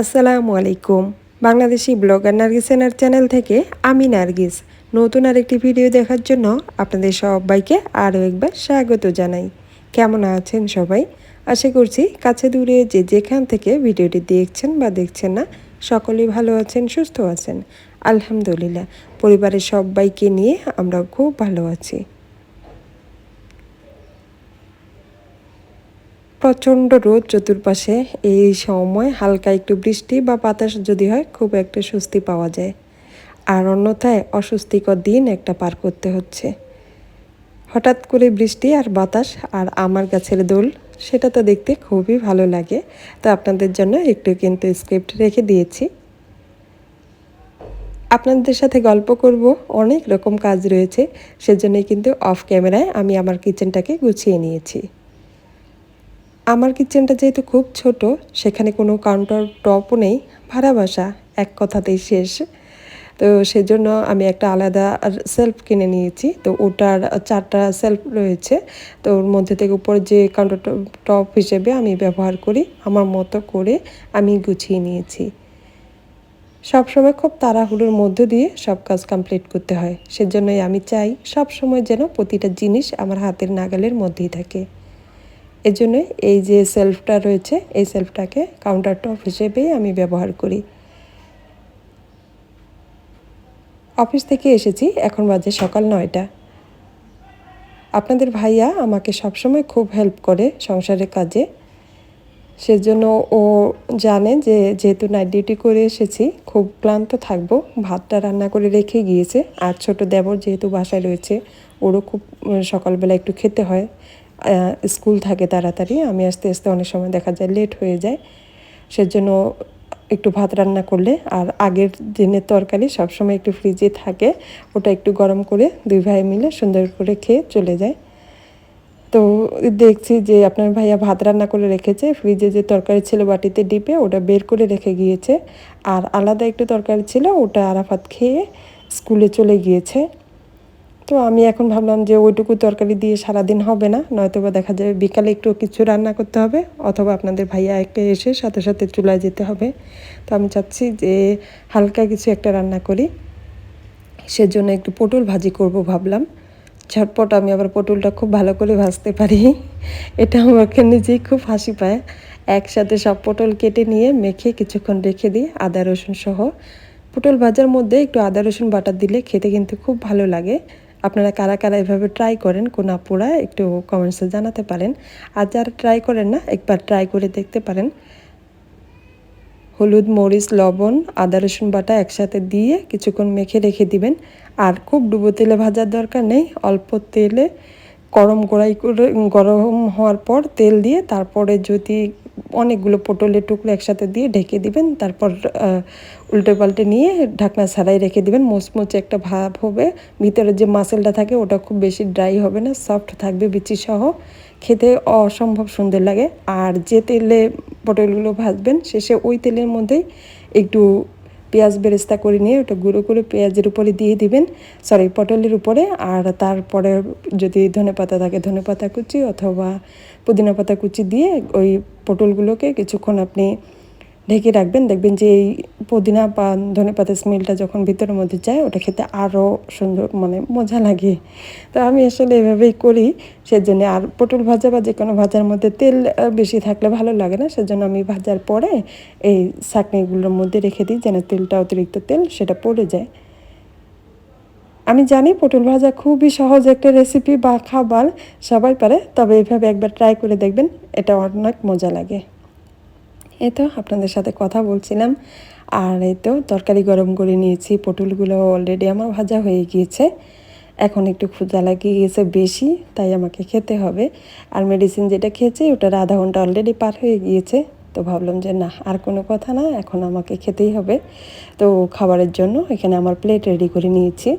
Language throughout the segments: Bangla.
আসসালামু আলাইকুম। বাংলাদেশি ব্লগার নার্গিসেনার চ্যানেল থেকে আমি নার্গিস। নতুন আরেকটি ভিডিও দেখার জন্য আপনাদের সবাইকে আরও একবার স্বাগত জানাই। কেমন আছেন সবাই? আশা করছি কাছে দূরে যে যেখান থেকে ভিডিওটি দেখছেন বা দেখছেন না সকলেই ভালো আছেন, সুস্থ আছেন। আলহামদুলিল্লাহ, পরিবারের সবাইকে নিয়ে আমরা খুব ভালো আছি। প্রচণ্ড রোদ চতুর্পাশে, এই সময় হালকা একটু বৃষ্টি বা বাতাস যদি হয় খুব একটা স্বস্তি পাওয়া যায়। আর অন্যথায় অস্বস্তিকর দিন একটা পার করতে হচ্ছে। হঠাৎ করে বৃষ্টি আর বাতাস আর আমার গাছের দোল, সেটা তো দেখতে খুবই ভালো লাগে। তো আপনাদের জন্য একটু কিন্তু স্ক্রিপ্ট রেখে দিয়েছি। আপনাদের সাথে গল্প করব, অনেক রকম কাজ রয়েছে, সেজন্যই কিন্তু অফ ক্যামেরায় আমি আমার কিচেনটাকে গুছিয়ে নিয়েছি। আমার কিচেনটা যেহেতু খুব ছোট, সেখানে কোনো কাউন্টার টপও নেই, ভাড়া বাসা, এক কথাতেই শেষ। তো সেজন্য আমি একটা আলাদা সেলফ কিনে নিয়েছি। তো ওটার 4টা সেলফ রয়েছে। তো ওর মধ্যে থেকে উপরে যে কাউন্টার টপ হিসেবে আমি ব্যবহার করি, আমার মতো করে আমি গুছিয়ে নিয়েছি। সবসময় খুব তাড়াহুড়োর মধ্য দিয়ে সব কাজ কমপ্লিট করতে হয়, সেজন্যই আমি চাই সবসময় যেন প্রতিটা জিনিস আমার হাতের নাগালের মধ্যেই থাকে। এজন্যই এই যে সেলফটা রয়েছে, এই সেলফটাকে কাউন্টার টপ হিসেবেই আমি ব্যবহার করি। অফিস থেকে এসেছি, এখন বাজে সকাল 9টা। আপনাদের ভাইয়া আমাকে সবসময় খুব হেল্প করে সংসারের কাজে। সেজন্য ও জানে যে যেহেতু নাইট ডিউটি করে এসেছি, খুব ক্লান্ত থাকবো, ভাতটা রান্না করে রেখে গিয়েছে। আর ছোট দেবর যেহেতু বাসায় রয়েছে, ওরও খুব সকালবেলা একটু খেতে হয়। স্কুল থাকে তাড়াতাড়ি, আমি আস্তে আস্তে অনেক সময় দেখা যায় লেট হয়ে যায়। সেজন্য একটু ভাত রান্না করলে আর আগের দিনের তরকারি সবসময় একটু ফ্রিজে থাকে, ওটা একটু গরম করে দুই ভাই মিলে সুন্দর করে খেয়ে চলে যায়। তো দেখছি যে আপনার ভাইয়া ভাত রান্না করে রেখেছে, ফ্রিজে যে তরকারি ছিল বাটিতে ডিপে ওটা বের করে রেখে গিয়েছে। আর আলাদা একটু তরকারি ছিল, ওটা আরাফাত খেয়ে স্কুলে চলে গিয়েছে। তো আমি এখন ভাবলাম যে ওইটুকু তরকারি দিয়ে সারাদিন হবে না, নয়তোবা দেখা যাবে বিকালে একটু কিছু রান্না করতে হবে, অথবা আপনাদের ভাইয়া একে এসে সাথে সাথে চুলায় যেতে হবে। তো আমি চাচ্ছি যে হালকা কিছু একটা রান্না করি, সেজন্য একটু পটল ভাজি করব ভাবলাম। ঝটপট আমি আবার পটলটা খুব ভালো করে ভাজতে পারি, এটা আমাকে নিজেই খুব হাসি পায়। একসাথে সব পটল কেটে নিয়ে মেখে কিছুক্ষণ রেখে দিই আদা রসুন সহ। পটল ভাজার মধ্যে একটু আদা রসুন বাটা দিলে খেতে কিন্তু খুব ভালো লাগে। আপনারা কারা কারা এভাবে ট্রাই করেন কোন আপুরা একটু কমেন্টসে জানাতে পারেন। আর যারা ট্রাই করেন না, একবার ট্রাই করে দেখতে পারেন। হলুদ, মরিচ, লবণ, আদা রসুন বাটা একসাথে দিয়ে কিছুক্ষণ মেখে রেখে দিবেন। আর খুব ডুবো তেলে ভাজার দরকার নেই, অল্প তেলে গরম হওয়ার পর তেল দিয়ে তারপরে যদি অনেকগুলো পটলের টুকরো একসাথে দিয়ে ঢেকে দিবেন, তারপর উল্টে পাল্টে নিয়ে ঢাকনা ছাড়াই রেখে দিবেন। মুচমুচে একটা ভাব হবে, ভিতরে যে মাসেলটা থাকে ওটা খুব বেশি ড্রাই হবে না, সফট থাকবে বিচি সহ, খেতে অসম্ভব সুন্দর লাগে। আর যে তেলে পটলগুলো ভাজবেন, শেষে ওই তেলের মধ্যেই একটু পেঁয়াজ বেরেস্তা করে নিয়ে ওটা গুঁড়ো করে পেঁয়াজের উপরে দিয়ে দিবেন, পটলের উপরে। আর তারপরে যদি ধনেপাতা থাকে ধনেপাতা কুচি অথবা পুদিনা পাতা কুচি দিয়ে ওই পটলগুলোকে কিছুক্ষণ আপনি ঢেকে রাখবেন। দেখবেন যে এই পুদিনা বা ধনেপাতার স্মেলটা যখন ভিতরের মধ্যে যায়, ওটা খেতে আরও সুন্দর, মানে মজা লাগে। তো আমি আসলে এভাবেই করি, সেজন্য। আর পটল ভাজা বা যে কোনো ভাজার মধ্যে তেল বেশি থাকলে ভালো লাগে না, সেজন্য আমি ভাজার পরে এই ছাঁকনিগুলোর মধ্যে রেখে দিই, যেন তেলটা, অতিরিক্ত তেল সেটা পড়ে যায়। আমি জানি পটল ভাজা খুবই সহজ একটা রেসিপি বা খাবার, সবাই পারে, তবে এইভাবে একবার ট্রাই করে দেখবেন, এটা অনেক মজা লাগে। এই তো আপনাদের সাথে কথা বলছিলাম, আর এই তো তরকারি গরম করে নিয়েছি, পটলগুলো অলরেডি আমার ভাজা হয়ে গিয়েছে। এখন একটু ক্ষুধা লাগিয়ে গেছে বেশি, তাই আমাকে খেতে হবে। আর মেডিসিন যেটা খেয়েছি ওটার আধা ঘন্টা অলরেডি পার হয়ে গিয়েছে। তো ভাবলাম যে না, আর কোনো কথা না, এখন আমাকে খেতেই হবে। তো খাবারের জন্য এখানে আমার প্লেট রেডি করে নিয়েছি।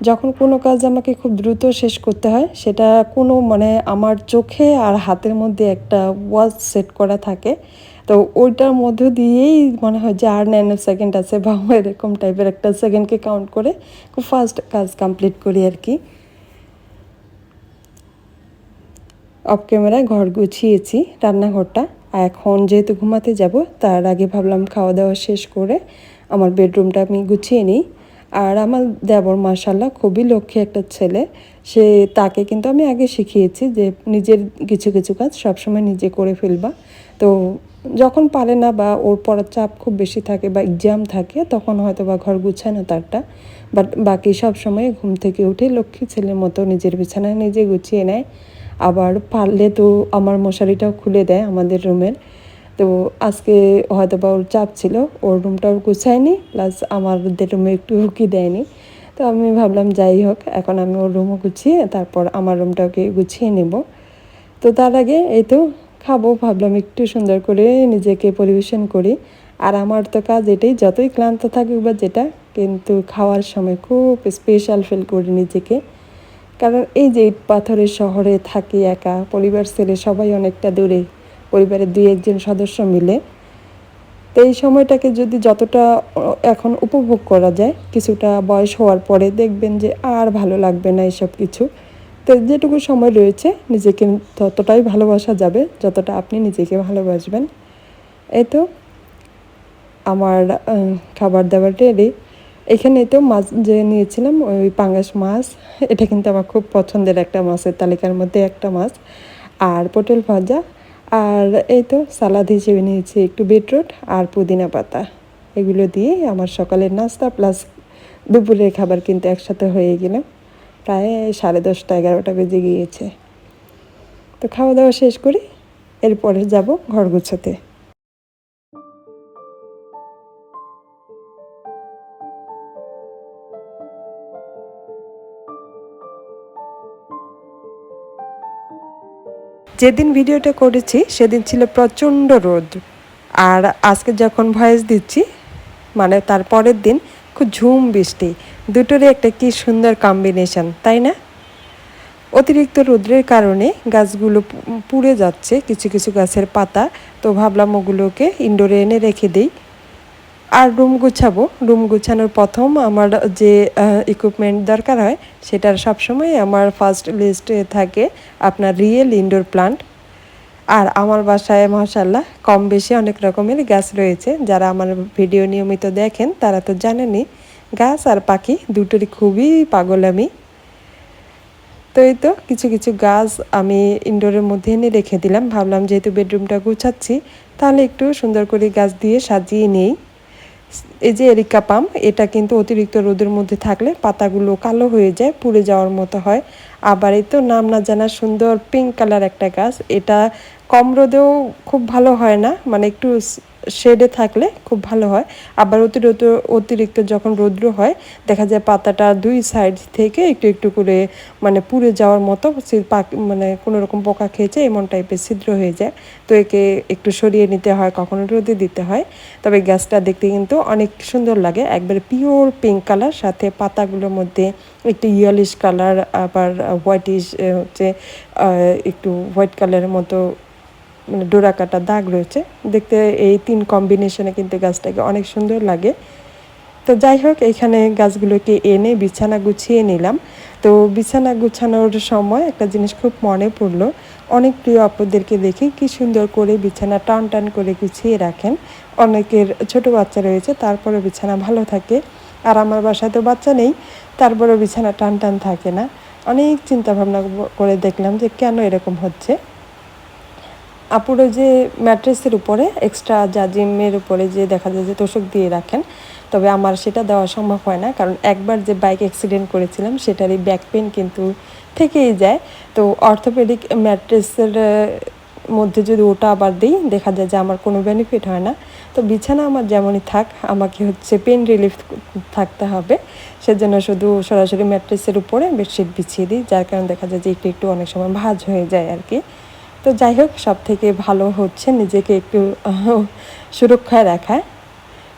যখন কোনো কাজ আমাকে খুব দ্রুত শেষ করতে হয়, সেটা কোনো মানে আমার চোখে আর হাতের মধ্যে একটা ওয়াচ সেট করা থাকে। তো ওইটার মধ্য দিয়েই মনে হয় যে আর 9 সেকেন্ড আছে, বা এরকম টাইপের একটা সেকেন্ডকে কাউন্ট করে খুব ফাস্ট কাজ কমপ্লিট করি আর কি। অফ ক্যামেরায় ঘর গুছিয়েছি, রান্নাঘরটা। এখন যেহেতু ঘুমাতে যাব, তার আগে ভাবলাম খাওয়া দাওয়া শেষ করে আমার বেডরুমটা আমি গুছিয়ে নিই। আর আমার দেবর মাশাল্লাহ খুবই লক্ষ্মী একটা ছেলে। তাকে কিন্তু আমি আগে শিখিয়েছি যে নিজের কিছু কিছু কাজ সবসময় নিজে করে ফেলবা। তো যখন পারে না বা ওর পড়ার চাপ খুব বেশি থাকে বা এক্সাম থাকে, তখন হয়তো বা ঘর গুছায় না তারটা, বাট বাকি সব সময় ঘুম থেকে উঠে লক্ষ্মী ছেলের মতো নিজের বিছানা নিজে গুছিয়ে নেয়। আবার পারলে তো আমার মশারিটাও খুলে দেয় আমাদের রুমের। তো আজকে হয়তো বা ওর চাপ ছিল, ওর রুমটাও গুছায়নি, প্লাস আমাদের রুমে একটু হুকি দেয়নি। তো আমি ভাবলাম যাই হোক, এখন আমি ওর রুমও গুছিয়ে তারপর আমার রুমটাকে গুছিয়ে নেব। তো তার আগে এই তো খাবো, ভাবলাম একটু সুন্দর করে নিজেকে পরিবেশন করি। আর আমার তো কাজ এটাই, যতই ক্লান্ত থাকুক বা যেটা, কিন্তু খাওয়ার সময় খুব স্পেশাল ফিল করি নিজেকে। কারণ এই যে ইট পাথরের শহরে থাকি একা, পরিবার ছেড়ে সবাই অনেকটা দূরে, পরিবারের 2-1 জন সদস্য মিলে। তো এই সময়টাকে যদি যতটা এখন উপভোগ করা যায়, কিছুটা বয়স হওয়ার পরে দেখবেন যে আর ভালো লাগবে না এসব কিছু। তো যেটুকু সময় রয়েছে নিজেকে ততটাই ভালোবাসা যাবে যতটা আপনি নিজেকে ভালোবাসবেন। এই তো আমার খাবার দাবার রেডি। এখানে তো মাছ যে নিয়েছিলাম ওই পাঙ্গাস মাছ, এটা কিন্তু আমার খুব পছন্দের একটা মাছের তালিকার মধ্যে একটা মাছ। আর পটল ভাজা, আর এই তো সালাদ হিসেবে নিয়েছি একটু বিটরুট আর পুদিনা পাতা। এগুলো দিয়ে আমার সকালের নাস্তা প্লাস দুপুরের খাবার কিন্তু একসাথে হয়ে গেল। প্রায় 10:30-11টা বেজে গিয়েছে। তো খাওয়া দাওয়া শেষ করি, এরপরে যাব ঘর গুছাতে। যেদিন ভিডিওটা করেছি সেদিন ছিল প্রচণ্ড রোদ, আর আজকে যখন ভয়েস দিচ্ছি মানে তার পরের দিন খুব ঝুম বৃষ্টি। দুটোরই একটা কি সুন্দর কম্বিনেশন, তাই না? অতিরিক্ত রোদ্রের কারণে গাছগুলো পুড়ে যাচ্ছে, কিছু কিছু গাছের পাতা। তো ভাবলাম ওগুলোকে ইনডোরে এনে রেখে দিই। আর রুম গুছাবো, রুম গুছানোর প্রথম আমার যে ইকুইপমেন্ট দরকার হয়, সেটার সবসময় আমার ফার্স্ট লিস্টে থাকে আপনার রিয়েল ইনডোর প্লান্ট। আর আমার বাসায় মাশাআল্লাহ কম বেশি অনেক রকমের গাছ রয়েছে। যারা আমার ভিডিও নিয়মিত দেখেন তারা তো জানেনই, গাছ আর পাখি দুটোরই খুবই পাগল আমি। তো এই তো কিছু কিছু গাছ আমি ইনডোরের মধ্যে এনে রেখে দিলাম। ভাবলাম যেহেতু বেডরুমটা গুছাচ্ছি, তাহলে একটু সুন্দর করে গাছ দিয়ে সাজিয়ে নেই। এই যে এরিকা পাম, এটা কিন্তু অতিরিক্ত রোদের মধ্যে থাকলে পাতাগুলো কালো হয়ে যায়, পুড়ে যাওয়ার মতো হয়। আবার এই তো নাম না জানা সুন্দর পিঙ্ক কালার একটা গাছ, এটা কম রোদেও খুব ভালো হয় না, মানে একটু শেডে থাকলে খুব ভালো হয়। আবার অতিরিক্ত অতিরিক্ত যখন রৌদ্র হয়, দেখা যায় পাতাটা 2 সাইড থেকে একটু একটু করে মানে পুড়ে যাওয়ার মতো, মানে কোনো রকম পোকা খেয়েছে এমন টাইপের ছিদ্র হয়ে যায়। তো একে একটু সরিয়ে নিতে হয়, কখনো রোদে দিতে হয়। তবে গাছটা দেখতে কিন্তু অনেক সুন্দর লাগে, একবারে পিওর পিঙ্ক কালার, সাথে পাতাগুলোর মধ্যে একটু ইয়েলিশ কালার, আবার হোয়াইটিশ হচ্ছে একটু হোয়াইট কালারের মতো মানে ডোরা কাটা দাগ রয়েছে। দেখতে এই 3 কম্বিনেশনে কিন্তু গাছটাকে অনেক সুন্দর লাগে। তো যাই হোক, এখানে গাছগুলোকে এনে বিছানা গুছিয়ে নিলাম। তো বিছানা গুছানোর সময় একটা জিনিস খুব মনে পড়লো, অনেক প্রিয় আপুদেরকে দেখি কি সুন্দর করে বিছানা টান টান করে গুছিয়ে রাখেন। অনেকের ছোট বাচ্চা রয়েছে, তারপরে বিছানা ভালো থাকে। আর আমার বাসায় তো বাচ্চা নেই, তারপরে বিছানা টান টান থাকে না। অনেক চিন্তা ভাবনা করে দেখলাম যে কেন এরকম হচ্ছে। আপুরো যে ম্যাট্রেসের উপরে এক্সট্রা জাজিমের উপরে যে দেখা যায় যে তোষক দিয়ে রাখেন, তবে আমার সেটা দেওয়া সম্ভব হয় না, কারণ একবার যে বাইক অ্যাক্সিডেন্ট করেছিলাম সেটারই ব্যাক পেন কিন্তু থেকেই যায়। তো অর্থোপেডিক ম্যাট্রেসের মধ্যে যদি ওটা আবার দিই, দেখা যায় যে আমার কোনো বেনিফিট হয় না। তো বিছানা আমার যেমনই থাক, আমাকে হচ্ছে পেন রিলিফ থাকতে হবে, সেজন্য শুধু সরাসরি ম্যাট্রেসের উপরে বেডশিট বিছিয়ে দিই, যার কারণে দেখা যায় যে একটু একটু অনেক সময় ভাঁজ হয়ে যায় আর কি। তো যাই হোক, সব থেকে ভালো হচ্ছে নিজেকে একটু সুরক্ষায় রাখা।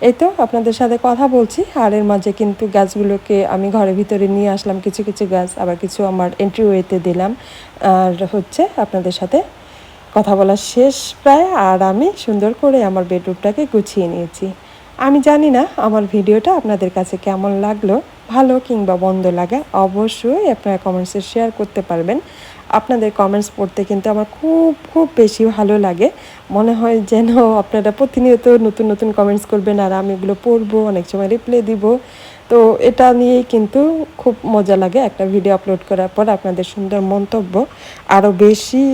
এই তো আপনাদের সাথে কথা বলছি, আর এর মাঝে কিন্তু গাছগুলোকে আমি ঘরের ভিতরে নিয়ে আসলাম, কিছু কিছু গাছ, আবার কিছু আমার এন্ট্রি ওয়েতে দিলাম। আর হচ্ছে আপনাদের সাথে কথা বলা শেষ প্রায়, আর আমি সুন্দর করে আমার বেডরুমটাকে গুছিয়ে নিয়েছি। আমি জানি না আমার ভিডিওটা আপনাদের কাছে কেমন লাগলো, ভালো কিংবা মন্দ লাগা অবশ্যই আপনারা কমেন্টসে শেয়ার করতে পারবেন। আপনাদের কমেন্টস পড়তে কিন্তু আমার খুব খুব বেশি ভালো লাগে। মনে হয় যেন আপনারা প্রতিনিয়ত নতুন নতুন কমেন্টস করবেন আর আমি এগুলো পড়বো, অনেক সময় রিপ্লাই দিব। তো এটা নিয়েই কিন্তু খুব মজা লাগে একটা ভিডিও আপলোড করার পর আপনাদের সুন্দর মন্তব্য আরও বেশি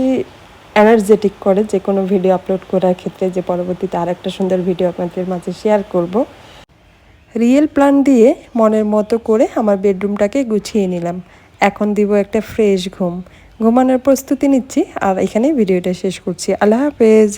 এনার্জেটিক করে যে কোনো ভিডিও আপলোড করার ক্ষেত্রে, যে পরবর্তীতে আরেকটা সুন্দর ভিডিও আপনাদের মাঝে শেয়ার করব। রিয়েল প্ল্যান দিয়ে মনের মতো করে আমার বেডরুমটাকে গুছিয়ে নিলাম। এখন দিব একটা ফ্রেশ ঘুম। ঘুমানোর প্রস্তুতি নিচ্ছি আর এখানেই ভিডিওটা শেষ করছি। আল্লাহ হাফেজ।